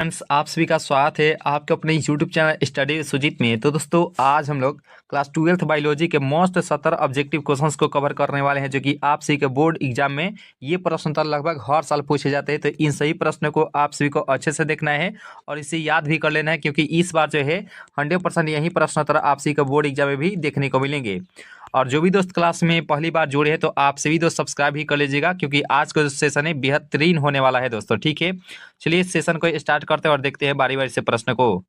Friends, आप सभी का स्वागत है आपके अपने YouTube channel Study with Sujeet में। तो दोस्तों, आज हम लोग क्लास 12th बायोलॉजी के मोस्ट 70 ऑब्जेक्टिव क्वेश्चंस को कवर करने वाले हैं, जो कि आप सभी के बोर्ड एग्जाम में ये प्रश्न उत्तर लगभग हर साल पूछे जाते हैं। तो इन सही प्रश्नों को आप सभी को अच्छे से देखना है और इसे याद भी कर लेना है, क्योंकि इस बार जो है 100% यही प्रश्न उत्तर आप सभी के बोर्ड एग्जाम में भी देखने को मिलेंगे। और जो भी दोस्त क्लास में पहली बार जुड़े हैं, तो आप सभी दोस्त सब्सक्राइब भी कर लीजिएगा, क्योंकि आज का जो सेशन है बेहतरीन होने वाला है दोस्तों। ठीक है, चलिए इस सेशन को स्टार्ट करते हैं और देखते हैं बारी बारी से प्रश्न को।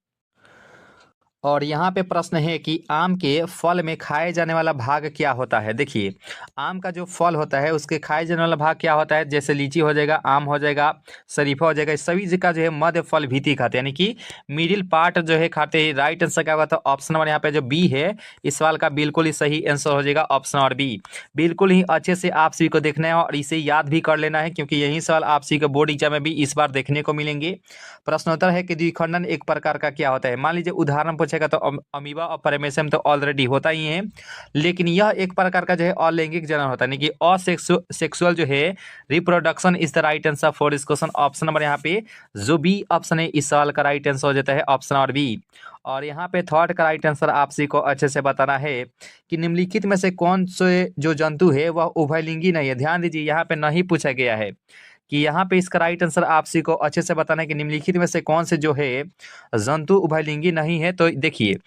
और यहाँ पे प्रश्न है कि आम के फल में खाए जाने वाला भाग क्या होता है। देखिए, आम का जो फल होता है उसके खाए जाने वाला भाग क्या होता है। जैसे लीची हो जाएगा, आम हो जाएगा, शरीफा हो जाएगा, इस सभी का जो है मध्य फल भीति खाते हैं, यानी कि मिडिल पार्ट जो है खाते हैं। राइट आंसर क्या होगा, तो ऑप्शन नंबर यहाँ पे जो बी है इस सवाल का बिल्कुल ही सही आंसर हो जाएगा ऑप्शन नंबर बी। बिल्कुल ही अच्छे से आप सभी को देखना है और इसे याद भी कर लेना है, क्योंकि यही सवाल आप सभी को बोर्ड एग्जाम में भी इस बार देखने को मिलेंगे। प्रश्नोत्तर है कि द्विखंडन एक प्रकार का क्या होता है। मान लीजिए उदाहरण पूछेगा तो अमीबा और पैरामेसियम तो ऑलरेडी होता ही है, लेकिन यह एक प्रकार का जो है अलैंगिक जनन होता है, यानी कि असेक्सुअल जो है reproduction is the right answer for this question. Option number यहाँ पे जो बी ऑप्शन है इस सवाल का राइट आंसर हो जाता है ऑप्शन नंबर बी। और यहाँ पे थर्ड का राइट आंसर आप सभी को अच्छे से बताना है कि निम्नलिखित में से कौन से जो जंतु है वह उभयलिंगी नहीं है। ध्यान दीजिए, यहाँ पे नहीं पूछा गया है कि यहाँ पे इसका राइट आंसर आप सभी को अच्छे से बताना है कि निम्नलिखित में से कौन से जो है जंतु उभयलिंगी नहीं है। तो देखिए,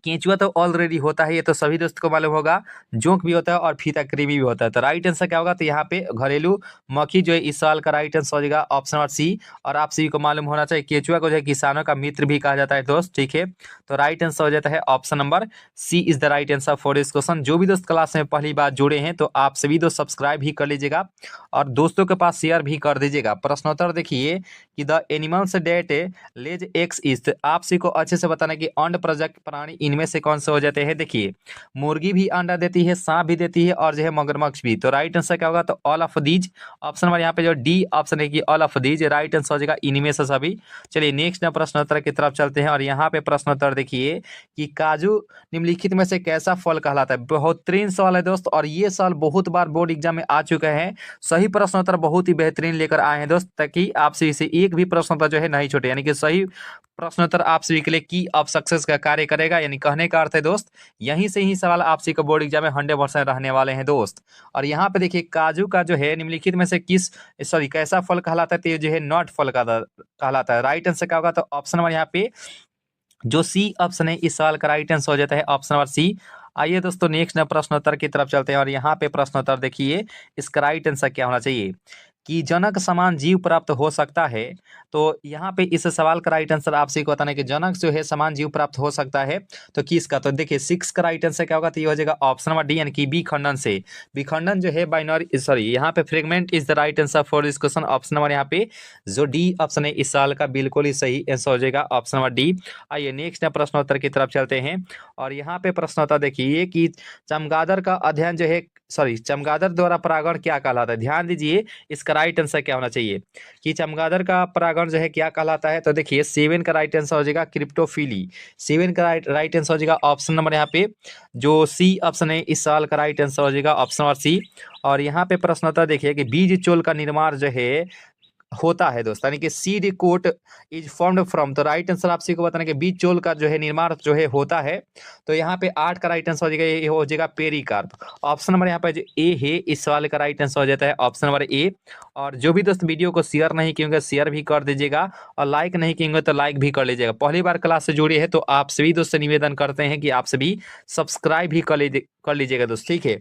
केंचुआ तो ऑलरेडी होता है, ये तो सभी दोस्त को मालूम होगा। जोंक भी होता है और फीताकृमि भी होता है। तो राइट आंसर क्या होगा, तो यहाँ पे घरेलू मक्खी जो है इस सवाल का राइट आंसर हो जाएगा ऑप्शन नंबर सी। और आप सभी को मालूम होना चाहिए केंचुआ को जो है किसानों का मित्र भी कहा जाता है दोस्त। ठीक है, तो राइट आंसर हो जाता है option number C is the right answer for this question. जो भी दोस्त क्लास में पहली बार जुड़े हैं, तो आप सभी दोस्त सब्सक्राइब भी कर लीजिएगा और दोस्तों के पास शेयर भी कर दीजिएगा। प्रश्नोत्तर देखिए कि the animals that lays eggs is, आप सभी को अच्छे से बताना कि अंड प्रजनक प्राणी इनमें से कौन से हो जाते हैं। देखिए, मुर्गी भी अंडा देती है, सांप भी देती है और जो है मगरमच्छ भी। तो राइट आंसर क्या होगा, तो all of these. Option number यहाँ पे जो डी ऑप्शन है कि all of these right answer हो जाएगा इनमें से सभी। चलिए नेक्स्ट प्रश्नोत्तर की तरफ चलते हैं और यहाँ पे प्रश्नोत्तर देखिए कि काजू निम्नलिखित में से कैसा फल कहलाता है। बेहतरीन सवाल है दोस्त, और ये सवाल बहुत बार बोर्ड एग्जाम में आ चुका है। सही प्रश्नोत्तर बहुत ही बेहतरीन लेकर आए हैं दोस्त, ताकि आपसे इसे एक भी प्रश्नोत्तर जो है नहीं छूटे, यानी कि सही प्रश्नोत्तर आप सभी के लिए की ऑफ सक्सेस का कार्य करेगा। यानी कहने का अर्थ है दोस्त, यहीं से ही सवाल आप सभी को बोर्ड एग्जाम में 100% रहने वाले हैं दोस्त। और यहाँ पे देखिए, काजू का जो है निम्नलिखित में से कैसा फल कहलाता है, तो ये जो है नॉट फल कहलाता है। राइट आंसर क्या होगा, तो ऑप्शन नंबर यहाँ पे जो सी ऑप्शन है इस सवाल का राइट आंसर हो जाता है ऑप्शन नंबर सी। आइए दोस्तों नेक्स्ट प्रश्नोत्तर की तरफ चलते हैं और यहाँ पे प्रश्नोत्तर देखिए इसका राइट आंसर क्या होना चाहिए कि जनक समान जीव प्राप्त हो सकता है। तो यहाँ पे इस सवाल का राइट आंसर आप सभी को बताना है कि जनक जो है समान जीव प्राप्त हो सकता है तो किसका। तो देखिए 6 का राइट आंसर क्या होगा, तो ये हो जाएगा ऑप्शन नंबर डी, यानी कि विखंडन से। विखंडन जो है बाइनरी सॉरी यहाँ पे fragment is the right answer for this question. Option number यहाँ पे जो डी ऑप्शन है इस साल का बिल्कुल ही सही आंसर हो जाएगा ऑप्शन नंबर डी। आइए नेक्स्ट प्रश्नोत्तर की तरफ चलते हैं और यहाँ पे प्रश्नोत्तर देखिए कि चमगादड़ का अध्ययन जो है चमगादड़ द्वारा परागण क्या कहलाता है। ध्यान दीजिए, इसका राइट आंसर क्या होना चाहिए कि चमगादड़ का परागण जो है क्या कहलाता है। तो देखिए 7 का राइट आंसर हो जाएगा क्रिप्टोफिली। 7 का राइट आंसर हो जाएगा ऑप्शन नंबर यहाँ पे जो सी ऑप्शन है इस साल का राइट आंसर हो जाएगा ऑप्शन नंबर सी। और यहाँ पे प्रश्नोत्तर देखिए कि बीज चोल का निर्माण जो है होता है दोस्त, यानी कि seed coat is formed from. तो राइट आंसर आप सभी को बताना कि बीज चोल का जो है निर्माण जो है होता है। तो यहाँ पे 8 का राइट आंसर हो जाएगा, ये हो जाएगा पेरिकार्प। ऑप्शन नंबर यहाँ पे जो ए है इस सवाल का राइट आंसर हो जाता है ऑप्शन नंबर ए। और जो भी दोस्त वीडियो को शेयर नहीं किएंगे शेयर भी कर दीजिएगा और लाइक नहीं किएंगे तो लाइक भी कर लीजिएगा। पहली बार क्लास से जुड़े हैं तो आप सभी दोस्त से निवेदन करते हैं कि आप सभी सब्सक्राइब भी कर लीजिएगा दोस्त। ठीक है,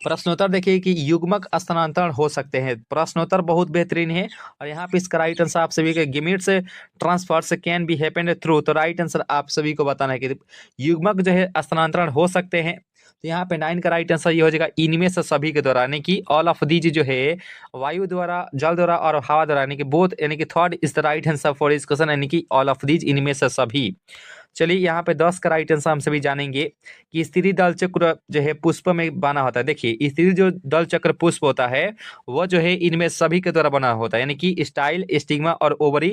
प्रश्नोत्तर देखिए कि युग्मक स्थानांतरण हो सकते हैं। प्रश्नोत्तर बहुत बेहतरीन है और यहाँ पे इसका राइट आंसर आप सभी के gametes transfers can be happened through. तो राइट आंसर आप सभी को बताना है कि युग्मक जो है स्थानांतरण हो सकते हैं। तो यहाँ पे 9 का राइट आंसर ये हो जाएगा इनमें से सभी के द्वारा, यानी कि ऑल ऑफ दीज जो है वायु द्वारा, जल द्वारा और हवा द्वारा, यानी कि बोथ, यानी कि third is the right answer for this question, यानी कि ऑल ऑफ दीज इनमें से सभी। चलिए यहाँ पे 10 का राइट आंसर हम सभी जानेंगे कि स्त्री दल चक्र जो है पुष्प में बना होता है। देखिए स्त्री जो दल चक्र पुष्प होता है वो जो है इनमें सभी के द्वारा बना होता है, यानी कि स्टाइल, स्टिग्मा और ओवरी,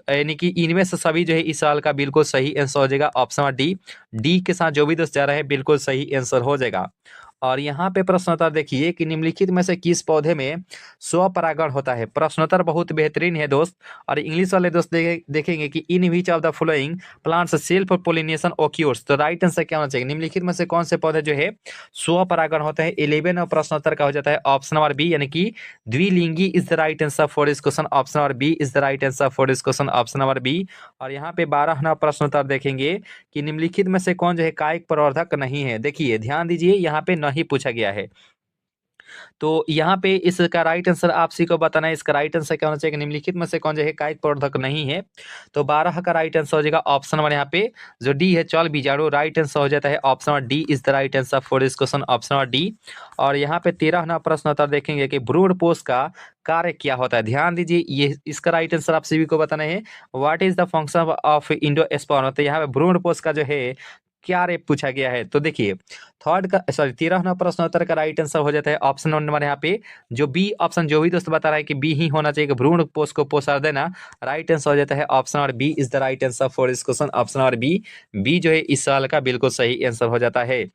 यानी कि इनमें से सभी जो है इस साल का बिल्कुल सही आंसर हो जाएगा ऑप्शन डी। डी के साथ जो भी दोस्त जा रहे हैं बिल्कुल सही आंसर हो जाएगा। और यहाँ पे प्रश्नोत्तर देखिए कि निम्नलिखित में से किस पौधे में स्वपरागण होता है। प्रश्नोत्तर बहुत बेहतरीन है दोस्त। और इंग्लिश वाले दोस्त देखेंगे कि in which of the following plants self pollination occurs, तो राइट आंसर क्या होना चाहिए, निम्नलिखित में से कौन से पौधे जो है स्वपरागण होते हैं। 11 और प्रश्नोत्तर का हो जाता है ऑप्शन नंबर बी, यानी कि द्विलिंगी is the right answer for this question. Option number B is the right answer for this question, option number B. और यहाँ पे 12वां प्रश्नोत्तर देखेंगे कि निम्नलिखित में से कौन जो है कायिक प्रवर्धक नहीं है। देखिए ध्यान दीजिए, यहाँ पे नहीं पूछा गया है, तो यहाँ पे इसका राइट आंसर आप सी को बताना है। इसका राइट आंसर क्या होना चाहिए, निम्नलिखित में से कौन जो है कायिक प्रवर्धक नहीं है। तो 12 का राइट आंसर हो जाएगा ऑप्शन नंबर यहाँ पे जो डी है चल बीजाणु, राइट आंसर हो जाता है option number D is the right answer for this question, option number D. और यहाँ पे 13वां प्रश्न उत्तर देखेंगे कि भ्रूणपोष का कार्य क्या होता है। ध्यान दीजिए, ये इसका राइट आंसर आप सभी को बताना है। What is the function of endosperm, तो यहाँ पे भ्रूणपोष का जो है क्या रे पूछा गया है। तो देखिए 13वां प्रश्न उत्तर का राइट आंसर हो जाता है ऑप्शन नंबर यहाँ पे जो बी ऑप्शन, जो भी दोस्त बता रहा है कि बी ही होना चाहिए कि भ्रूण पोष को पोषण देना, राइट आंसर हो जाता है option number B is the right answer for this question, option number B. B जो है इस सवाल का बिल्कुल सही आंसर हो जाता है।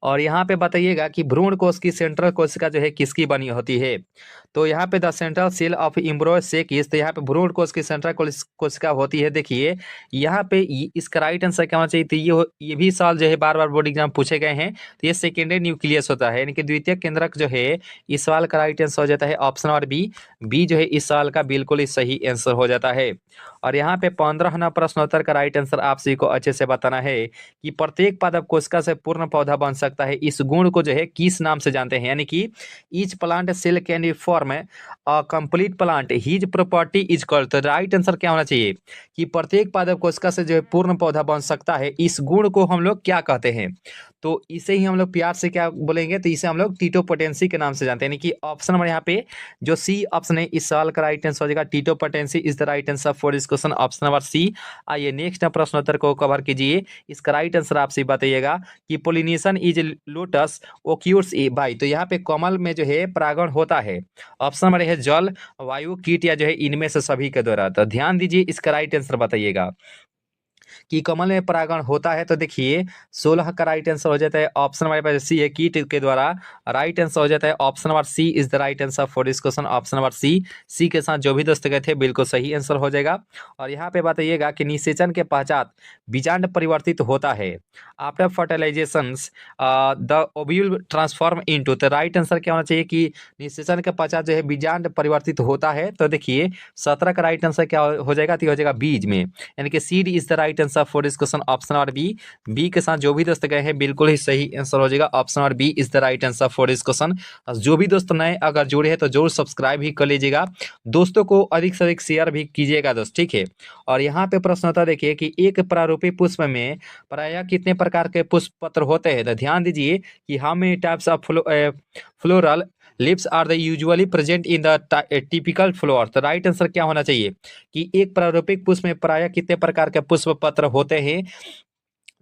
और यहाँ पे बताइएगा कि भ्रूण कोश की सेंट्रल कोशिका जो है किसकी बनी होती है। तो यहाँ पे the central cell of embryo sacs, तो यहाँ पे भ्रूण कोश की सेंट्रल कोशिका होती है। देखिए यहाँ पे इसका राइट आंसर क्या होना चाहिए, तो ये भी सवाल जो है बार बार बोर्ड एग्जाम पूछे गए हैं। तो ये सेकेंडरी न्यूक्लियस होता है, यानी कि द्वितीय केंद्रक जो है इस सवाल का राइट आंसर हो जाता है ऑप्शन नंबर बी। बी जो है इस सवाल का बिल्कुल ही सही आंसर हो जाता है। और यहाँ पे 15वां प्रश्नोत्तर का राइट आंसर आप सभी को अच्छे से बताना है कि प्रत्येक पादप कोशिका से पूर्ण पौधा बन सकता है। इस गुण को जो है किस नाम से जानते हैं, यानी कि each plant cell can be form a complete plant his property is called, तो राइट आंसर क्या होना चाहिए कि प्रत्येक पादप कोशिका से जो है पूर्ण पौधा बन सकता है, इस गुण को हम लोग क्या कहते हैं। तो इसे ही हम लोग प्यार से क्या बोलेंगे, तो इसे हम लोग टीटोपोटेंसी के नाम से जानते हैं। यानी कि ऑप्शन नंबर यहाँ पे जो सी ऑप्शन है इस सवाल का राइट आंसर हो जाएगा totipotency is the right answer for this question, option number C. आइए नेक्स्ट प्रश्नोत्तर को कवर कीजिए। इसका राइट आंसर आपसे बताइएगा कि pollination is lotus occurs a by, तो यहाँ पे कमल में जो है परागण होता है। ऑप्शन नंबर है जल, वायु, कीट या जो है इनमें से सभी के द्वारा। तो ध्यान दीजिए, इसका राइट आंसर बताइएगा कि कमल में परागण होता है। तो देखिए 16 का राइट आंसर हो जाता है ऑप्शन नंबर सी है कीट के द्वारा, राइट आंसर हो जाता है option number C is the right answer for this question, option number C. C के साथ जो भी दोस्त गए थे बिल्कुल सही आंसर हो जाएगा। और यहाँ पे बताइएगा कि निषेचन के पश्चात बीजांड परिवर्तित होता है। After fertilization the ovule transform into, तो राइट आंसर क्या होना चाहिए कि निषेचन के पश्चात जो है बीजांड परिवर्तित होता है। तो देखिए 17 का राइट आंसर क्या हो जाएगा, तो हो जाएगा बीज में, यानी कि seed is the right answer for this question, option number B. B के साथ जो भी दोस्त गए हैं बिल्कुल ही सही आंसर हो जाएगा, option number B is the right answer for this question. जो भी दोस्त नए अगर जुड़े हैं तो जरूर सब्सक्राइब भी कर लीजिएगा, दोस्तों को अधिक से अधिक शेयर भी कीजिएगा दोस्त, ठीक है। और यहाँ पे प्रश्न होता है देखिए कि एक प्रारूपी पुष्प में प्रायः कितने प्रकार के पुष्प पत्र होते हैं। तो ध्यान दीजिए कि how many types of floral lips are the usually present in the typical flower, तो राइट आंसर क्या होना चाहिए कि एक प्रारूपिक पुष्प में प्रायः कितने प्रकार के पुष्प पत्र होते हैं।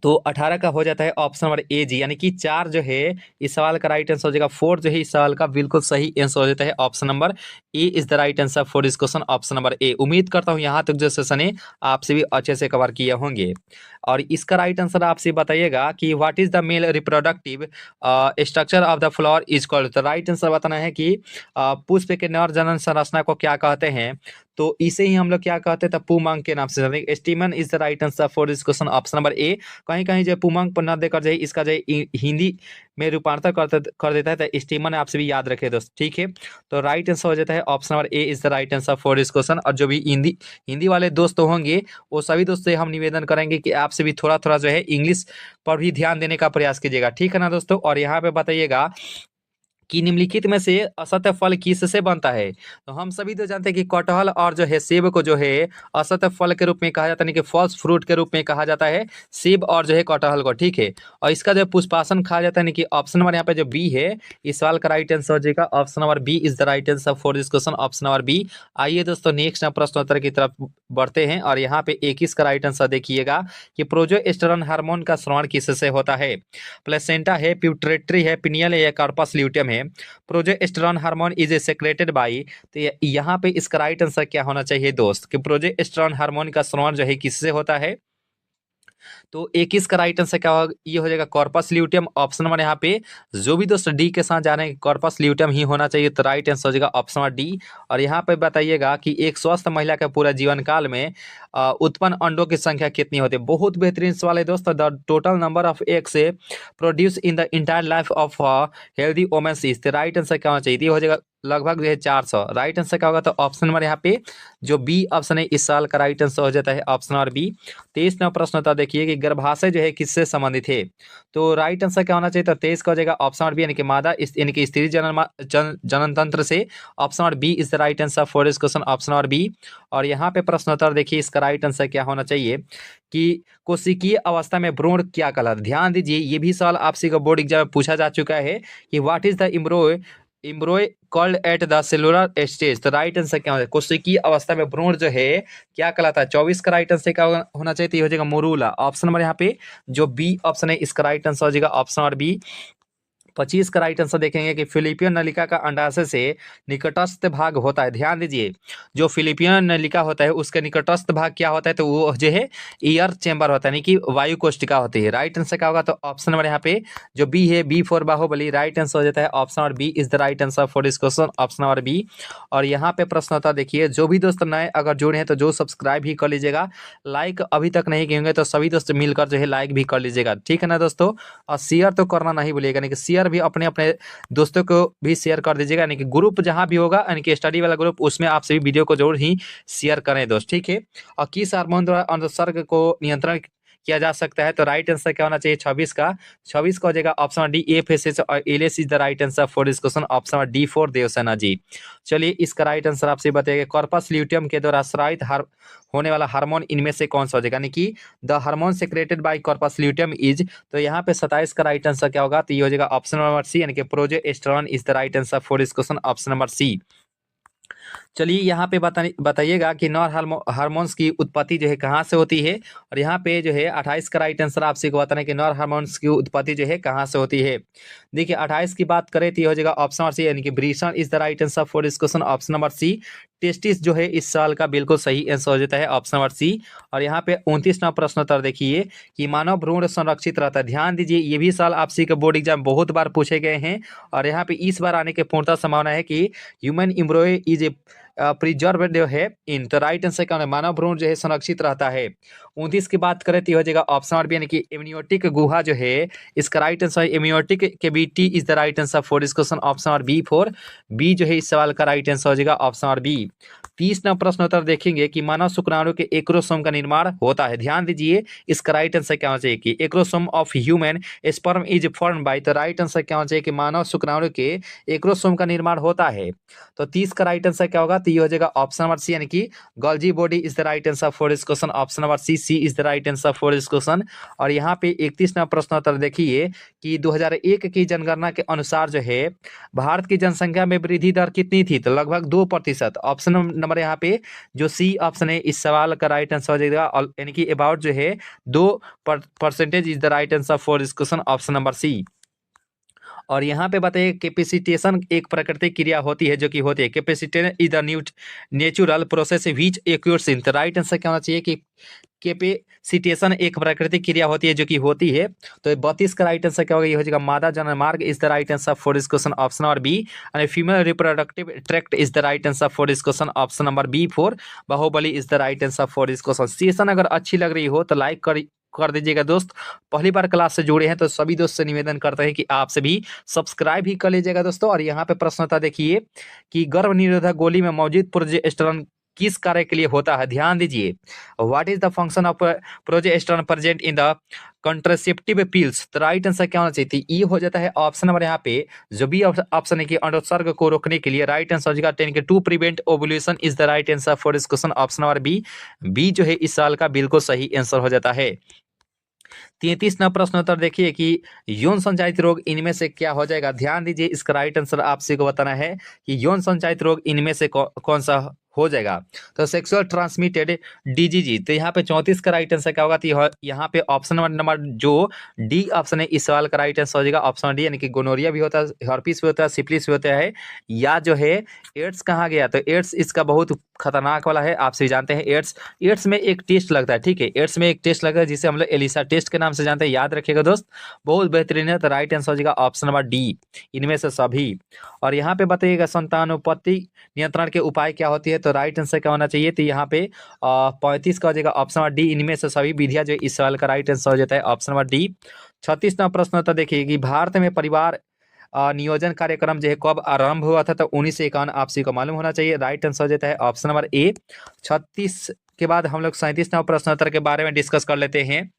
तो 18 का हो जाता है ऑप्शन नंबर ए जी, यानी कि 4 जो है इस सवाल का राइट आंसर हो जाएगा। 4 जो है इस सवाल का बिल्कुल सही आंसर हो जाता है, option number A is the right answer for this question, option number ए। उम्मीद करता हूं यहाँ तक जो सेशन है आपसे भी अच्छे से कवर किए होंगे। और इसका राइट आंसर आपसे बताइएगा कि what is the male reproductive structure of the flower is called, तो राइट आंसर बताना है कि पुष्प के नर जनन संरचना को क्या कहते हैं। तो इसे ही हम लोग क्या कहते हैं, तो पुमांग के नाम से। Stamen is the right answer for this question, option number A. कहीं कहीं जो पुमांग पर न देकर जो है इसका जो हिंदी में रूपांतर कर देता है, तो स्टीमन आपसे भी याद रखे दोस्त, ठीक है। तो राइट आंसर हो जाता है option number A is the right answer for this question. और जो भी हिंदी वाले दोस्त होंगे वो सभी दोस्तों से हम निवेदन करेंगे कि आपसे भी थोड़ा थोड़ा जो है इंग्लिश पर भी ध्यान देने का प्रयास कीजिएगा, ठीक है ना दोस्तों। और यहाँ पे बताइएगा कि निम्नलिखित में से असत्य फल किससे बनता है। तो हम सभी तो जानते हैं कि कटहल और जो है सेब को जो है असत्य फल के रूप में कहा जाता है, यानी कि फॉल्स फ्रूट के रूप में कहा जाता है सेब और जो है कटहल को, ठीक है। और इसका जो पुष्पासन कहा जाता है, यानी कि ऑप्शन नंबर यहाँ पे जो बी है इस सवाल का राइट आंसर हो जाएगा, option number B is the right answer for this question, option number B. आइए दोस्तों नेक्स्ट प्रश्नोत्तर की तरफ बढ़ते हैं। और यहाँ पे 21 का राइट आंसर देखिएगा कि प्रोजेस्टेरोन हार्मोन का स्राव किससे होता है। प्लेसेंटा है, प्यूटरेटरी है, पिनियल है या कार्पस ल्यूटियम है। Progesterone hormone is secreted bye, तो यहाँ पे इसका राइट आंसर क्या होना चाहिए दोस्त कि प्रोजेस्टेरोन हार्मोन का स्राव जो है किससे होता है। तो 21 का राइट आंसर क्या होगा, ये हो जाएगा कॉर्पस ल्यूटियम। ऑप्शन नंबर यहाँ पे जो भी दोस्त डी के साथ जा रहे हैं कॉर्पस ल्यूटियम ही होना चाहिए, तो राइट आंसर हो जाएगा ऑप्शन नंबर डी। और यहाँ पे बताइएगा कि एक स्वस्थ महिला के पूरा जीवन काल में उत्पन्न अंडों की संख्या कितनी होती है। बहुत बेहतरीन सवाल है दोस्तों। The total number of egg से produce in the entire life of healthy women is, तो राइट आंसर क्या होना चाहिए, ये हो जाएगा लगभग जो है 400। राइट आंसर क्या होगा, तो ऑप्शन नंबर यहाँ पे जो बी ऑप्शन है इस साल का राइट आंसर हो जाता है ऑप्शन नंबर बी। 23 नंबर प्रश्न होता है, देखिए कि गर्भाशय जो है किससे संबंधित है, तो राइट आंसर क्या होना चाहिए, तो 23 का हो जाएगा ऑप्शन नंबर बी, यानी कि मादा यानी कि स्त्री जनन तंत्र से। Option number B is the right answer for this question, option number B. और यहाँ पे प्रश्न उत्तर देखिए, इसका राइट आंसर क्या होना चाहिए कि कोशिकीय अवस्था में भ्रूण क्या कहलाता है। ध्यान दीजिए, ये भी सवाल आपसे को बोर्ड एग्जाम में पूछा जा चुका है कि what is the embryo called at the cellular stage, तो राइट आंसर क्या होता है, कोशिकीय अवस्था में भ्रूण जो है क्या कहलाता है। 24 का राइट आंसर क्या होना चाहिए, तो ये हो जाएगा मोरूला। ऑप्शन नंबर यहाँ पे जो बी ऑप्शन है इसका राइट आंसर हो जाएगा ऑप्शन नंबर बी। 25 का राइट आंसर देखेंगे कि फिलिपियन नलिका का अंडाशय से निकटस्थ भाग होता है। ध्यान दीजिए, जो फिलिपियन नलिका होता है उसके निकटस्थ भाग क्या होता है, तो वो जो है एयर चेंबर होता है, यानी कि वायु कोष्टिका होती है। राइट आंसर क्या होगा, तो ऑप्शन नंबर यहाँ पे जो बी है, B for Bahubali, right answer हो जाता है option number B is the right answer for this question, option number B. और यहाँ पे प्रश्न होता है, देखिए जो भी दोस्त नए अगर जुड़े हैं तो जो सब्सक्राइब ही कर लीजिएगा, लाइक अभी तक नहीं किए होंगे तो सभी दोस्त मिलकर जो है लाइक भी कर लीजिएगा, ठीक है ना दोस्तों। और शेयर तो करना नहीं भूलिएगा, यानी कि शेयर भी अपने अपने दोस्तों को भी शेयर कर दीजिएगा, यानी कि ग्रुप जहां भी होगा, यानी कि स्टडी वाला ग्रुप, उसमें आप सभी वीडियो को जरूर ही शेयर करें दोस्त, ठीक है। और किस हार्मोन द्वारा अंतस्राव को नियंत्रण किया जा सकता है, तो राइट आंसर क्या होना चाहिए, 26 का हो जाएगा ऑप्शन डी एफएसएच और LS is the right answer for this question, option D for Devsena ji. चलिए इसका राइट आंसर आपसे बताइए, कॉर्पस ल्यूटियम के द्वारा स्रावित होने वाला हार्मोन इनमें से कौन सा हो जाएगा, यानी कि the hormone secreted bye corpus luteum is, तो यहाँ पे 27 का राइट आंसर क्या होगा, तो ये हो जाएगा ऑप्शन नंबर सी, यानी कि progesterone is the right answer for this question, option number C. चलिए यहाँ पे बताइएगा कि नॉर हार्मोन्स की उत्पत्ति जो है कहाँ से होती है, और यहाँ पे जो है 28 का राइट आंसर आपसे को बताना है कि नॉर हार्मोन्स की उत्पत्ति जो है कहाँ से होती है। देखिए 28 की बात करें तो ये हो जाएगा ऑप्शन नंबर सी, यानी कि ब्रीसन is the right answer for this question, option number C. Testis जो है इस साल का बिल्कुल सही आंसर हो जाता है ऑप्शन नंबर सी। और यहाँ पे 29 नंबर प्रश्न उत्तर देखिए कि मानव भ्रूण संरक्षित रहता है। ध्यान दीजिए, ये भी सवाल आपसी के बोर्ड एग्जाम बहुत बार पूछे गए हैं, और यहाँ पे इस बार आने की पूर्णतः संभावना है कि human embryo is a preserve जो है इन, तो राइट आंसर क्या है, मानव भ्रूण जो है संरक्षित रहता है। 29 की बात करें तो हो जाएगा ऑप्शन नंबर बी, यानी कि एमनियोटिक गुहा जो है इसका right answer amniotic cavity is the right answer for this question, option number B for B जो है इस सवाल का राइट आंसर हो जाएगा ऑप्शन नंबर बी। 30 नंबर प्रश्न उत्तर देखेंगे कि मानव शुक्राणु के एक्रोसोम का निर्माण होता है। ध्यान दीजिए, इसका राइट आंसर क्या होना चाहिए कि acrosome of human sperm is form by, तो राइट आंसर क्या होना चाहिए कि मानव शुक्राणु के एक्रोसोम का निर्माण होता है। तो 30 का राइट आंसर क्या होगा, तो ये हो जाएगा ऑप्शन नंबर सी, यानी कि Golgi body is the right answer for this question, option number C, C is the right answer for this question. और यहाँ पे 31 नंबर प्रश्न उत्तर देखिए कि 2001 की जनगणना के अनुसार जो है भारत की जनसंख्या में वृद्धि दर कितनी थी, तो लगभग 2%। ऑप्शन नंबर यहाँ पे जो सी ऑप्शन है इस सवाल का राइट आंसर हो जाएगा, यानी कि अबाउट जो है 2% is the right answer for this question, option number C. और यहाँ पे बताइए कैपेसिटेशन एक प्राकृतिक क्रिया होती है जो कि होती है, capacitation is the natural process which occurs in, तो राइट आंसर क्या होना चाहिए कि कैपेसिटेशन एक प्राकृतिक क्रिया होती है जो कि होती है। तो 32 का राइट आंसर क्या होगा, ये हो जाएगा मादा जनन मार्ग is the right answer for this question, option number B. And female reproductive tract is the right answer for this question, option number B for Bahubali is the right answer for this question. Session अगर अच्छी लग रही हो तो like कर दीजिएगा दोस्त। पहली बार क्लास से जुड़े हैं तो सभी दोस्त से निवेदन करते हैं कि आप सभी सब्सक्राइब ही कर लीजिएगा दोस्तों। और यहाँ पे प्रश्न होता देखिए कि गर्भ निरोधक गोली में मौजूद प्रोजेस्टेरोन किस कार्य के लिए होता है। ध्यान दीजिए, what is the function of progesterone present in the contraceptive pills, तो राइट आंसर क्या होना चाहिए, ये हो जाता है ऑप्शन नंबर यहाँ पे जो भी ऑप्शन है कि अंडोत्सर्ग को रोकने के लिए, राइट आंसर हो जाएगा 10 के to prevent ovulation is the right answer for this question, option number B. B जो है इस साल का बिल्कुल सही आंसर हो जाता है। 33 नंबर प्रश्न उत्तर देखिए कि यौन संचालित रोग इनमें से क्या हो जाएगा। ध्यान दीजिए, इसका राइट आंसर आपसे को बताना है कि यौन संचालित रोग इनमें से कौन सा हो जाएगा। तो सेक्सुअल ट्रांसमिटेड डिजीज, तो यहाँ पे 34 का राइट आंसर क्या होगा, तो यहाँ पे ऑप्शन नंबर जो डी ऑप्शन है इस सवाल का राइट आंसर हो जाएगा ऑप्शन डी, यानी कि गोनोरिया भी होता है, हर्पिस भी होता है, सिफिलिस भी होता है, या जो है एड्स कहाँ गया, तो एड्स इसका बहुत खतरनाक वाला है, आप सभी जानते हैं। एड्स में एक टेस्ट लगता है, ठीक है, एड्स में एक टेस्ट लगता है जिसे हम लोग एलिसा टेस्ट के नाम से जानते हैं, याद रखिएगा दोस्त, बहुत बेहतरीन है। तो राइट आंसर हो जाएगा ऑप्शन नंबर डी, इनमें से सभी। और यहाँ पे बताइएगा संतानोत्पत्ति नियंत्रण के उपाय क्या होती है, तो राइट आंसर क्या होना चाहिए, तो यहाँ पे 35 का हो जाएगा ऑप्शन नंबर डी, इनमें से सभी विधियां, जो इस सवाल का राइट आंसर हो जाता है ऑप्शन नंबर डी। 36वां प्रश्न होता देखिए कि भारत में परिवार नियोजन कार्यक्रम जो है कब आरंभ हुआ था, तो 1951, आप सभी को मालूम होना चाहिए, राइट आंसर हो जाता है ऑप्शन नंबर ए। 36 के बाद हम लोग 37वां प्रश्नोत्तर के बारे में डिस्कस कर लेते हैं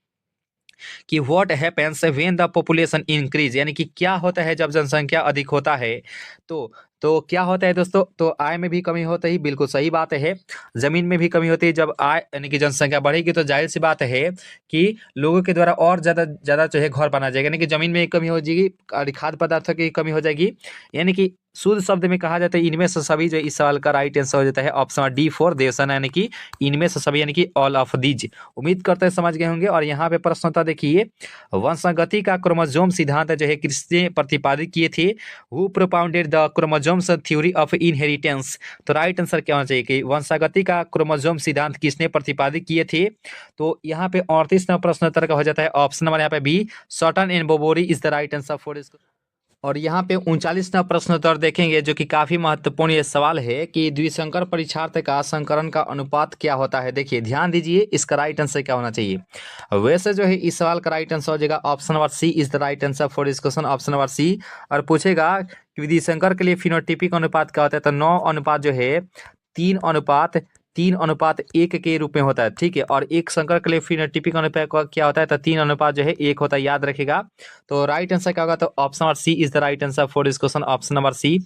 कि what happens when the population increase, यानी कि क्या होता है जब जनसंख्या अधिक होता है। तो क्या होता है दोस्तों, तो आय में भी कमी होती है, बिल्कुल सही बात है। जमीन में भी कमी होती है, जब आय यानी कि जनसंख्या बढ़ेगी तो जाहिर सी बात है कि लोगों के द्वारा और ज़्यादा जो है घर बना जाएगा, यानी कि जमीन में कमी हो जाएगी और खाद्य पदार्थों की कमी हो जाएगी, यानी कि शुद्ध शब्द में कहा जाता है इनमें से सभी, जो इस सवाल का राइट आंसर हो जाता है ऑप्शन डी फॉर देशन, यानी कि इनमें से सभी, यानी कि ऑल ऑफ दीज। उम्मीद करते हैं समझ गए होंगे। और यहाँ पे प्रश्न होता देखिए, वंशागति का क्रोमोसोम सिद्धांत जो है किसने प्रतिपादित किए थे, who propounded the chromosomes theory of inheritance, तो राइट आंसर क्या होना चाहिए कि वंशागति का क्रोमोसोम सिद्धांत किसने प्रतिपादित किए थे। तो यहाँ पे 38वां प्रश्न उत्तर का हो जाता है ऑप्शन नंबर यहाँ पे B, Sutton and Boveri is the right answer for इसको। और यहाँ पे 39वां प्रश्न उत्तर देखेंगे, जो कि काफी महत्वपूर्ण ये सवाल है कि द्विसंकर परीक्षार्थ का संकरण का अनुपात क्या होता है। देखिए ध्यान दीजिए, इसका राइट आंसर क्या होना चाहिए। वैसे जो है इस सवाल का राइट आंसर हो जाएगा option number C is the right answer for this question, option number C. और पूछेगा कि द्विसंकर के लिए फिनोटिपिक अनुपात क्या होता है, तो 9 अनुपात जो है 3:1 के रूप में होता है, ठीक है। और एक संकर के लिए फिनोटिपिक अनुपात क्या होता है, तो 3 अनुपात जो है 1 होता है, याद रखेगा। तो राइट आंसर क्या होगा, तो option number C is the right answer for this question, option number C.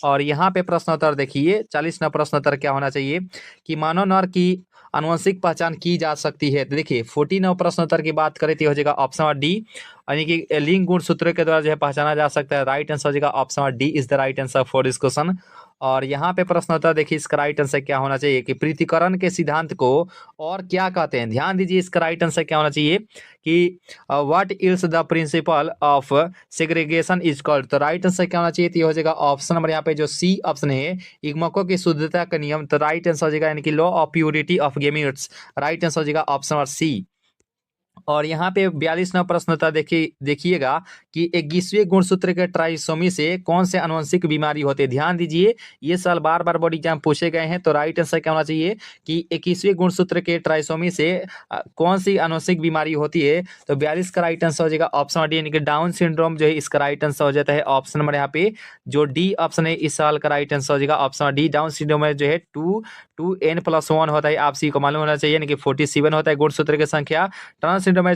और यहाँ पे प्रश्न उत्तर देखिए, 40वां प्रश्न उत्तर क्या होना चाहिए कि मानव नर की आनुवंशिक पहचान की जा सकती है। तो देखिए 49वां प्रश्न उत्तर की बात करें तो हो जाएगा ऑप्शन नंबर डी, यानी कि लिंग गुण सूत्र के द्वारा जो है पहचाना जा सकता है, राइट आंसर हो जाएगा option number D is the right answer for this question. और यहाँ पे प्रश्न होता है देखिए, इसका राइट आंसर क्या होना चाहिए कि पृथक्करण के सिद्धांत को और क्या कहते हैं। ध्यान दीजिए, इसका राइट आंसर क्या होना चाहिए कि what is the principle of segregation is called, तो राइट आंसर क्या होना चाहिए, तो ये हो जाएगा ऑप्शन नंबर यहाँ पे जो सी ऑप्शन है, युग्मकों की शुद्धता का नियम, तो राइट आंसर हो जाएगा यानी कि law of purity of gametes, right answer हो जाएगा ऑप्शन नंबर सी। और यहाँ पे 42वां प्रश्न था, देखिएगा कि 21वें गुणसूत्र के ट्राइसोमी से कौन से आनुवंशिक बीमारी होते हैं। ध्यान दीजिए, ये साल बार बार बोर्ड एग्जाम पूछे गए हैं, तो राइट आंसर क्या होना चाहिए कि 21वें गुणसूत्र के ट्राइसोमी से कौन सी आनुवंशिक बीमारी होती है। तो 42 का राइट आंसर हो जाएगा ऑप्शन डी, यानी कि डाउन सिंड्रोम जो है इसका राइट आंसर हो जाता है ऑप्शन नंबर यहाँ पे जो डी ऑप्शन है इस साल का राइट आंसर हो जाएगा ऑप्शन डी। डाउन सिंड्रोम में जो है 2n+1 होता है, आप सभी को मालूम होना चाहिए, यानी कि 47 होता है गुणसूत्र की संख्या। ट्रांस सिंड्रोम में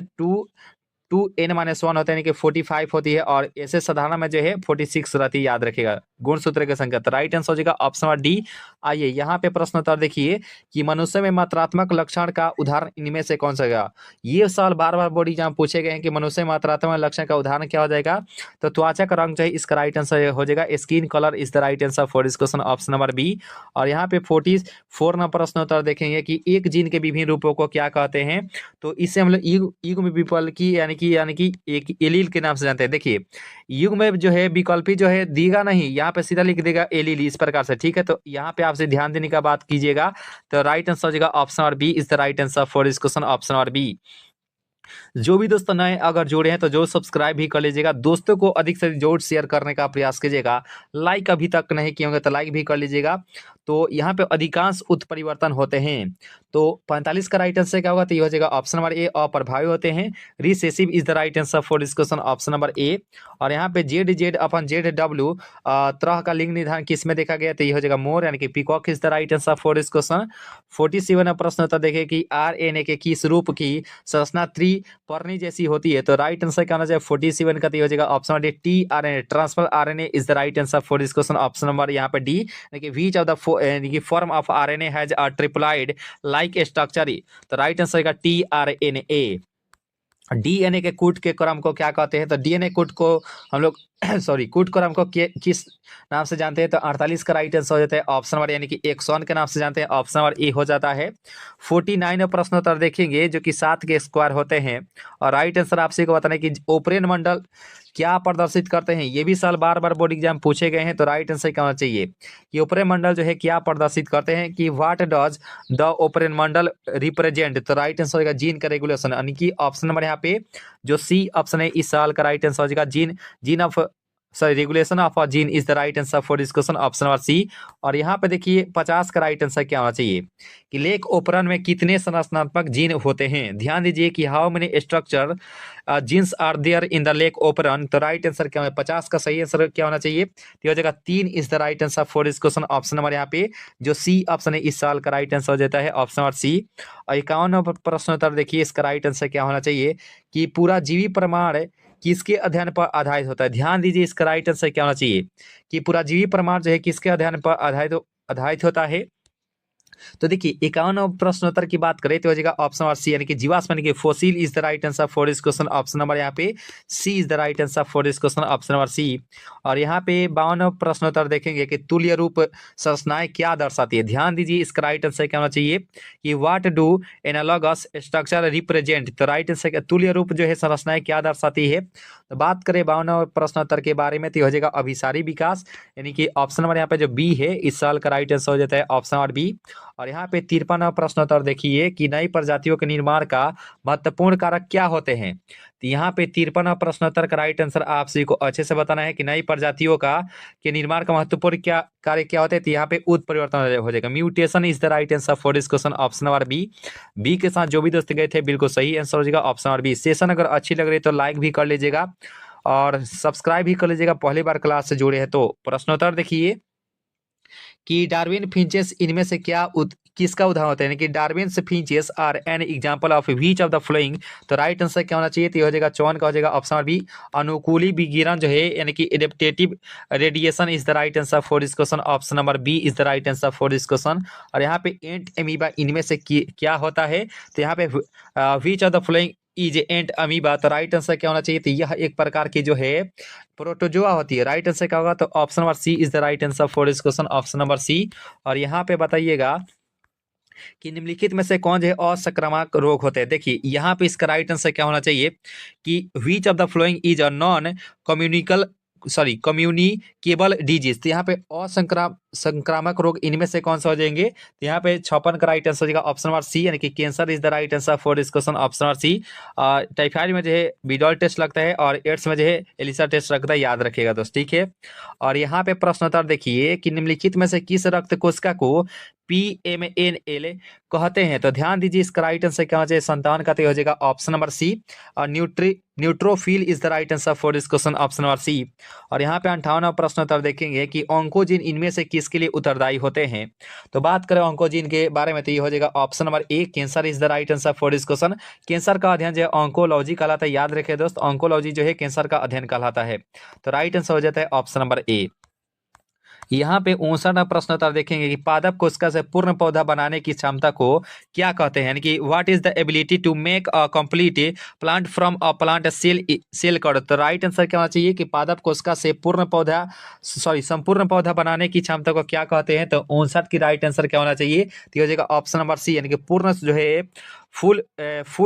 2n-1 होता है, यानी कि 45 होती है, और ऐसे साधारण में जो है 46 रहती है, याद रखिएगा गुणसूत्र की संख्या। तो राइट आंसर हो जाएगा ऑप्शन नंबर डी। आइए यहाँ पे प्रश्न उत्तर देखिए कि मनुष्य में मात्रात्मक लक्षण का उदाहरण इनमें से कौन सा है। ये साल बार बार बोर्ड एग्जाम पूछे गए हैं कि मनुष्य में मात्रात्मक लक्षण का उदाहरण क्या हो जाएगा, तो त्वचा का रंग जो है इसका राइट आंसर हो जाएगा skin colour is the right answer for this question, option number B. और यहाँ पे 44 नंबर प्रश्न उत्तर देखेंगे कि एक जीन के विभिन्न रूपों को क्या कहते हैं, तो इससे हम लोग युग्म विकल्पी यानी कि एक एलील के नाम से जानते हैं। देखिए युग्म में जो है विकल्पी जो है देगा नहीं, यहाँ पे सीधा लिख देगा एलील इस प्रकार से, ठीक है। तो यहाँ पे आपसे ध्यान देने का बात कीजिएगा, तो राइट आंसर हो जाएगा option number B is the right answer for this question, option number B. जो भी दोस्तों नए अगर जुड़े हैं तो जो सब्सक्राइब भी कर लीजिएगा, दोस्तों को अधिक से अधिक शेयर करने का प्रयास कीजिएगा, लाइक अभी तक नहीं किए होंगे तो लाइक भी कर लीजिएगा। तो यहाँ पे अधिकांश उत्परिवर्तन होते हैं, तो 45 का राइट आंसर क्या होगा, तो ये हो जाएगा ऑप्शन नंबर ए, अप्रभावी होते हैं। Recessive is the right answer for this question, option number ए। और यहाँ पे ZZ/ZW तरह का लिंग निर्धारण किस में देखा गया, तो ये हो जाएगा मोर, यानी कि peacock is the right answer for this question. 47 प्रश्न होता देखे कि RNA के किस रूप की संरचना त्रिपर्णी जैसी होती है, तो राइट आंसर क्या होना चाहिए 47 का, तो ये हो जाएगा option number D TRNA, transfer RNA is the right answer for this question, option number यहाँ पे डी, यानी कि which of the form of RNA has a triploid like structure, तो राइट आंसर का TRNA। DNA के कूट के क्रम को क्या कहते हैं, तो DNA कूट को हम लोग सॉरी कूट को हमको किस नाम से जानते हैं, तो 48 का राइट आंसर हो जाता है ऑप्शन नंबर, यानी कि एक्सॉन के नाम से जानते हैं, ऑप्शन नंबर ए हो जाता है। 49 प्रश्न उत्तर देखेंगे जो कि 7 के स्क्वायर होते हैं, और राइट आंसर आपसे को बताना है कि ओपरेन मंडल क्या प्रदर्शित करते हैं। ये भी सवाल बार बार बोर्ड एग्जाम पूछे गए हैं, तो राइट आंसर क्या होना चाहिए कि ओपरेन मंडल जो है क्या प्रदर्शित करते हैं, कि what does the operon model represent, तो राइट आंसर होगा जीन का रेगुलेशन, यानी कि ऑप्शन नंबर यहाँ पे जो सी ऑप्शन है इस साल का राइट आंसर हो जाएगा gene, gene of sorry regulation of a gene is the right answer for this question, option number C. और यहाँ पे देखिए 50 का राइट आंसर क्या होना चाहिए कि लेक ओपरन में कितने संरचनात्मक जीन होते हैं। ध्यान दीजिए कि how many structure genes are there in the lac operon, तो राइट आंसर क्या है 50 का सही आंसर क्या होना चाहिए, तो हो जाएगा 3 is the right answer for this question, option number यहाँ पे जो सी ऑप्शन है इस साल का राइट आंसर हो जाता है ऑप्शन नंबर सी। और 51 प्रश्न उत्तर देखिए इसका राइट आंसर क्या होना चाहिए कि पूरा जीवी प्रमाण किसके अध्ययन पर आधारित होता है। ध्यान दीजिए इसका राइट आंसर क्या होना चाहिए कि पूरा जीवी प्रमाण जो है किसके अध्ययन पर आधारित होता है। तो देखिए 51 प्रश्नोत्तर की बात करें तो हो जाएगा ऑप्शन नंबर सी, यानी कि जीवाश्म यानी कि fossil is the right answer for this question, option number यहाँ पे C is the right answer for this question, option number C. और यहाँ पे 52 प्रश्नोत्तर देखेंगे कि तुल्य रूप संरचनाएं क्या दर्शाती है। ध्यान दीजिए इसका राइट आंसर क्या होना चाहिए कि what do analogous structure represent, तो राइट आंसर तुल्य रूप जो है संरचनाएं क्या दर्शाती है। तो बात करें 52 प्रश्नोत्तर के बारे में तो हो जाएगा अभिसारी विकास, यानी कि ऑप्शन नंबर यहाँ पे जो बी है इस साल का राइट आंसर हो जाता है ऑप्शन नंबर बी। और यहाँ पे 53 प्रश्नोत्तर देखिए कि नई प्रजातियों के निर्माण का महत्वपूर्ण कारक क्या होते हैं। तो यहाँ पे 53 प्रश्नोत्तर का राइट आंसर आप सभी को अच्छे से बताना है कि नई प्रजातियों का के निर्माण का महत्वपूर्ण क्या कार्य क्या होते हैं। तो यहाँ पे उत्परिवर्तन हो जाएगा, mutation is the right answer for this question, option number B. B के साथ जो भी दोस्त गए थे बिल्कुल सही आंसर हो जाएगा ऑप्शन नंबर बी। सेशन अगर अच्छी लग रही है तो लाइक भी कर लीजिएगा और सब्सक्राइब भी कर लीजिएगा, पहली बार क्लास से जुड़े हैं तो। प्रश्नोत्तर देखिए कि डार्विन फिंचेस इनमें से किसका उदाहरण होता है, यानी कि Darwin finches are an example of which of the following, तो राइट आंसर क्या होना चाहिए, तो ये हो जाएगा 54 का हो जाएगा ऑप्शन नंबर बी। अनुकूली विकिरण जो है यानी कि adaptive radiation is the right answer for this question, option number B is the right answer for this question. और यहाँ पे एंट अमीबा इनमें से क्या होता है, तो यहाँ पे which of the following is ant amoeba, तो राइट आंसर क्या होना चाहिए, तो यह एक प्रकार की जो है प्रोटोजोआ होती है। राइट आंसर क्या होगा, तो option number C is the right answer for this question, option number C. और यहाँ पे बताइएगा कि निम्नलिखित में से कौन जो है असंक्रामक रोग होते हैं। देखिए यहाँ पे इसका राइट आंसर क्या होना चाहिए कि which of the following is a non communicable disease, तो यहाँ पे संक्रामक रोग इनमें से कौन सा हो जाएंगे, तो यहाँ पे 56 का राइट आंसर हो जाएगा ऑप्शन नंबर सी, यानी कि cancer is the right answer for this question, option number C. Typhoid में जो है विडॉल टेस्ट लगता है और एड्स में जो है एलिसा टेस्ट लगता है, याद रखिएगा दोस्त, ठीक है। और यहाँ पे प्रश्नोत्तर देखिए कि निम्नलिखित में से किस रक्त कोशिका को PMNL कहते हैं, तो ध्यान दीजिए इसका राइट आंसर क्या होना चाहिए, संतान का तो हो जाएगा ऑप्शन नंबर सी। और neutrophil is the right answer for this question, option number C. और यहाँ पे 58 प्रश्न उत्तर देखेंगे कि ऑन्कोजीन इनमें से किसके लिए उत्तरदायी होते हैं। तो बात करें ऑन्कोजीन के बारे में तो ये हो जाएगा option number A, cancer is the right answer for this question. Cancer का अध्ययन जो है ऑन्कोलॉजी कहलाता है, याद रखिए दोस्त, ऑन्कोलॉजी जो है कैंसर का अध्ययन कहलाता है। तो राइट आंसर हो जाता है ऑप्शन नंबर ए। यहाँ पे 59 प्रश्न उत्तर देखेंगे कि पादप कोशिका से पूर्ण पौधा बनाने की क्षमता को क्या कहते हैं, यानी कि what is the ability to make a complete plant from a plant cell called, तो राइट आंसर क्या होना चाहिए कि पादप कोशिका से संपूर्ण पौधा बनाने की क्षमता को क्या कहते हैं, तो 59 की राइट आंसर क्या होना चाहिए, तो हो जाएगा ऑप्शन नंबर सी, यानी कि पूर्ण जो है फुल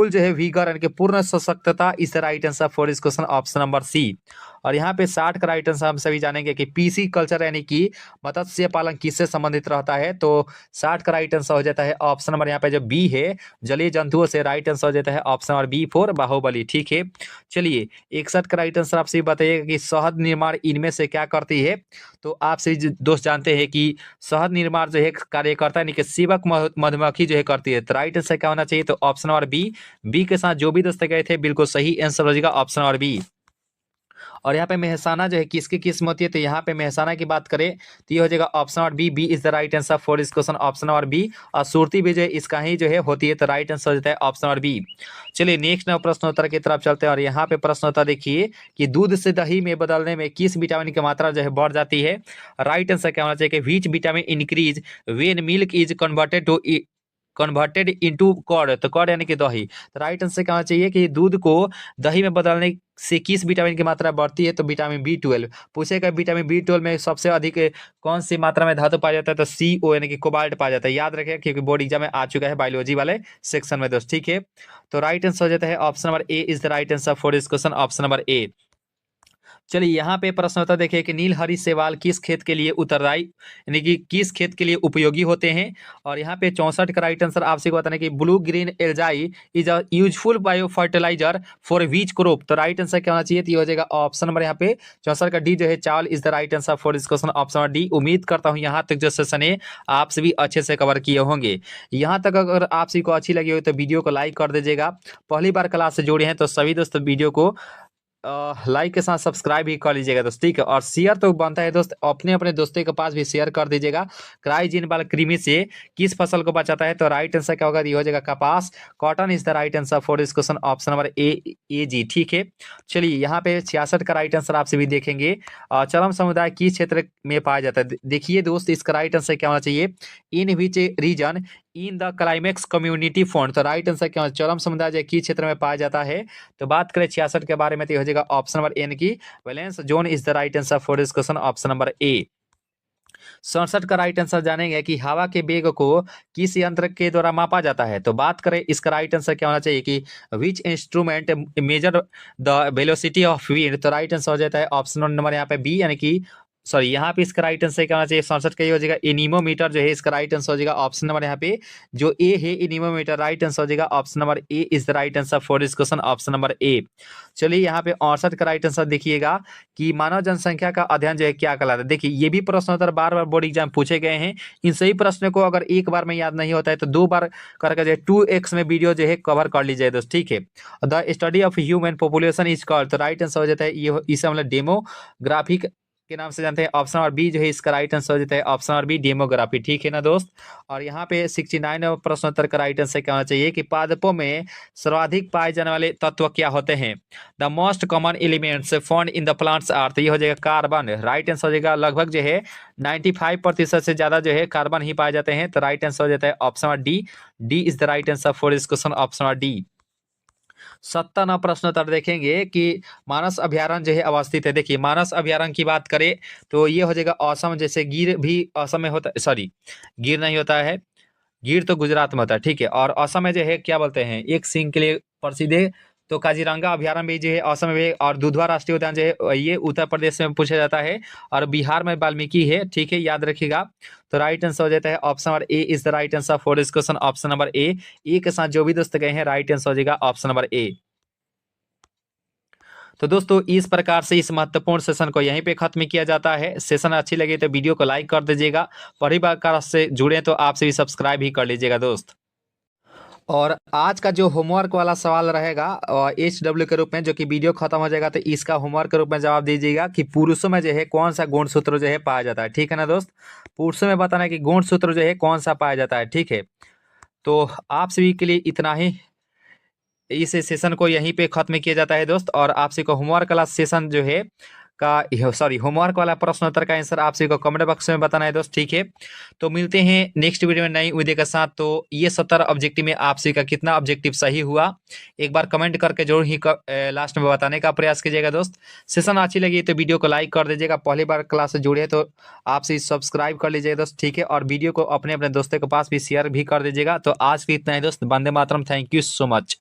जो है विगर यानी कि पूर्ण सशक्तता is the right answer for this question, option number C. और यहाँ पे 60 का राइट आंसर हम सभी जानेंगे कि पीसी कल्चर यानी कि मत्स्य पालन किससे संबंधित रहता है, तो 60 का राइट आंसर हो जाता है ऑप्शन नंबर यहाँ पे जो बी है, जलीय जंतुओं से, राइट आंसर हो जाता है option number B for Bahubali, ठीक है। चलिए 61 का राइट आंसर आपसे बताइएगा कि शहद निर्माण इनमें से क्या करती है, तो आप सभी दोस्त जानते हैं कि शहद निर्माण जो है कार्य करता है यानी कि सेवक मधुमक्खी जो है करती है, तो राइट आंसर क्या होना चाहिए, तो ऑप्शन नंबर बी। बी के साथ जो भी दोस्त गए थे बिल्कुल सही आंसर हो जाएगा ऑप्शन नंबर बी। और यहाँ पे मेहसाना जो है किसकी किस्म होती है, तो यहाँ पे मेहसाना की बात करें तो ये हो जाएगा option number B, B is the right answer for this question, option number B. और सुरती भी जो है इसका ही जो है होती है, तो राइट आंसर हो जाता है ऑप्शन नंबर बी। चलिए नेक्स्ट प्रश्न उत्तर की तरफ चलते हैं। और यहाँ पे प्रश्न उत्तर देखिए कि दूध से दही में बदलने में किस विटामिन की मात्रा जो है बढ़ जाती है। राइट आंसर क्या होना चाहिए कि which vitamin increase when milk is converted into curd, तो कर्ड यानी कि दही। तो राइट आंसर क्या होना चाहिए कि दूध को दही में बदलने से किस विटामिन की मात्रा बढ़ती है, तो विटामिन B12। पूछेगा विटामिन B12 में सबसे अधिक कौन सी मात्रा में धातु पाया जाता है, तो CO यानी कि कोबाल्ट पाया जाता है। याद रखिएगा क्योंकि बोर्ड एग्जाम में आ चुका है बायोलॉजी वाले सेक्शन में दोस्त, ठीक है। तो राइट आंसर हो जाता है option number A is the right answer for this question, option number ए। चलिए यहाँ पे प्रश्न होता है, देखिए कि नीलहरी शैवाल किस खेत के लिए उत्तरदायी यानी कि किस खेत के लिए उपयोगी होते हैं। और यहाँ पे 64 का राइट आंसर आपसे बताना कि blue green algae is a useful bio fertiliser for which crop. तो राइट आंसर क्या होना चाहिए, तो ये हो जाएगा ऑप्शन नंबर यहाँ पे 64 का डी जो है चावल is the right answer for this question, option number D. उम्मीद करता हूँ यहाँ तक जो सेशन है आप सभी अच्छे से कवर किए होंगे। यहाँ तक अगर आप सभी को अच्छी लगी हो तो वीडियो को लाइक कर दीजिएगा। पहली बार क्लास से जुड़े हैं तो सभी दोस्त वीडियो को लाइक के साथ सब्सक्राइब भी कर लीजिएगा दोस्त, ठीक है। और शेयर तो बनता है दोस्त, अपने अपने दोस्तों के पास भी शेयर कर दीजिएगा। क्राइजिन वाला कृमि से किस फसल को बचाता है, तो राइट आंसर क्या होगा, ये हो जाएगा कपास। Cotton is the right answer for this question, option number A जी, ठीक है। चलिए यहाँ पे 66 का राइट आंसर आपसे भी देखेंगे। चरम समुदाय किस क्षेत्र में पाया जाता है। देखिए दोस्त इसका राइट आंसर क्या होना चाहिए, in which region in the climax community found. तो राइट आंसर क्या, चरम समुदाय जो किस क्षेत्र में पाया जाता है। तो बात करें 66 के बारे में तो हो जाएगा ऑप्शन नंबर एन की valence zone is the right answer for this question, option number ए। 67 का राइट आंसर जानेंगे कि हवा के वेग को किस यंत्र के द्वारा मापा जाता है। तो बात करें इसका राइट आंसर क्या होना चाहिए कि which instrument measure the velocity of wind. तो राइट आंसर हो जाता है ऑप्शन नंबर यहाँ पे बी, यानी कि सॉरी यहाँ पे इसका राइट आंसर क्या होना चाहिए, 67 का ये हो जाएगा एनीमोमीटर जो है, इसका राइट आंसर हो जाएगा ऑप्शन नंबर यहाँ पे जो ए है एनीमोमीटर, राइट आंसर हो जाएगा option number A is the right answer for this question, option number ए। चलिए यहाँ पे 68 का राइट आंसर देखिएगा कि मानव जनसंख्या का अध्ययन जो है क्या कहलाता है। देखिए ये भी प्रश्न उत्तर बार बार बोर्ड एग्जाम पूछे गए हैं। इन सही प्रश्नों को अगर एक बार में याद नहीं होता है तो 2 बार करके जो है 2x में वीडियो जो है कवर कर लीजिए दोस्त, ठीक है। The study of human population is called. तो राइट आंसर हो जाता है ये इसे हम लोग डेमोग्राफिक के नाम से जानते हैं। ऑप्शन नंबर बी जो है इसका राइट आंसर हो जाता है ऑप्शन नंबर बी डेमोग्राफी, ठीक है ना दोस्त। और यहाँ पे 69 प्रश्नोत्तर का राइट आंसर क्या होना चाहिए कि पादपों में सर्वाधिक पाए जाने वाले तत्व क्या होते हैं। The most common elements found in the plants are. तो ये हो जाएगा कार्बन, राइट आंसर हो जाएगा लगभग जो है 95% से ज्यादा जो है कार्बन ही पाए जाते हैं। तो राइट आंसर हो जाता है option number D, D is the right answer for this question, option number D. 57 प्रश्न उत्तर देखेंगे कि मानस अभ्यारण्य जो है अवस्थित है। देखिए मानस अभ्यारण्य की बात करें तो ये हो जाएगा असम, जैसे गिर भी असम में होता है, सॉरी गिर नहीं होता है, गिर तो गुजरात में होता है, ठीक है। और असम में जो है क्या बोलते हैं एक सिंह के लिए प्रसिद्ध है। तो काजीरंगा अभ्यारण्य भी जो है असम में है, और दुधवा राष्ट्रीय उद्यान जो है ये उत्तर प्रदेश में पूछा जाता है, और बिहार में वाल्मीकि है, ठीक है, याद रखिएगा। तो राइट आंसर हो जाता है option number A is the right answer for this question, option number A. A के साथ जो भी दोस्त गए हैं राइट आंसर हो जाएगा ऑप्शन नंबर ए। तो दोस्तों इस प्रकार से इस महत्वपूर्ण सेशन को यहीं पे खत्म किया जाता है। सेशन अच्छी लगे तो वीडियो को लाइक कर दीजिएगा। पहली बार से जुड़े तो आपसे भी सब्सक्राइब ही कर लीजिएगा दोस्त। और आज का जो होमवर्क वाला सवाल रहेगा HW के रूप में, जो कि वीडियो खत्म हो जाएगा तो इसका होमवर्क के रूप में जवाब दीजिएगा कि पुरुषों में जो है कौन सा गुणसूत्र जो है पाया जाता है, ठीक है ना दोस्त। पुरुषों में बताना है कि गुणसूत्र जो है कौन सा पाया जाता है, ठीक है। तो आप सभी के लिए इतना ही, इस सेशन को यहीं पे खत्म किया जाता है दोस्त। और आपसे को होमवर्क वाला सेशन जो है का सॉरी होमवर्क वाला प्रश्न उत्तर का आंसर आपसे को कमेंट बॉक्स में बताना है दोस्त, ठीक है। तो मिलते हैं नेक्स्ट वीडियो में नई वीडियो के साथ। तो ये 70 ऑब्जेक्टिव में आपसे का कितना ऑब्जेक्टिव सही हुआ एक बार कमेंट करके जरूर ही लास्ट में बताने का प्रयास कीजिएगा दोस्त। सेशन अच्छी लगी तो वीडियो को लाइक कर दीजिएगा। पहली बार क्लास से जुड़े तो आपसे सब्सक्राइब कर लीजिएगा दोस्त, ठीक है। और वीडियो को अपने अपने दोस्तों के पास भी शेयर भी कर दीजिएगा। तो आज की इतना ही दोस्त, Vande Mataram, thank you so much.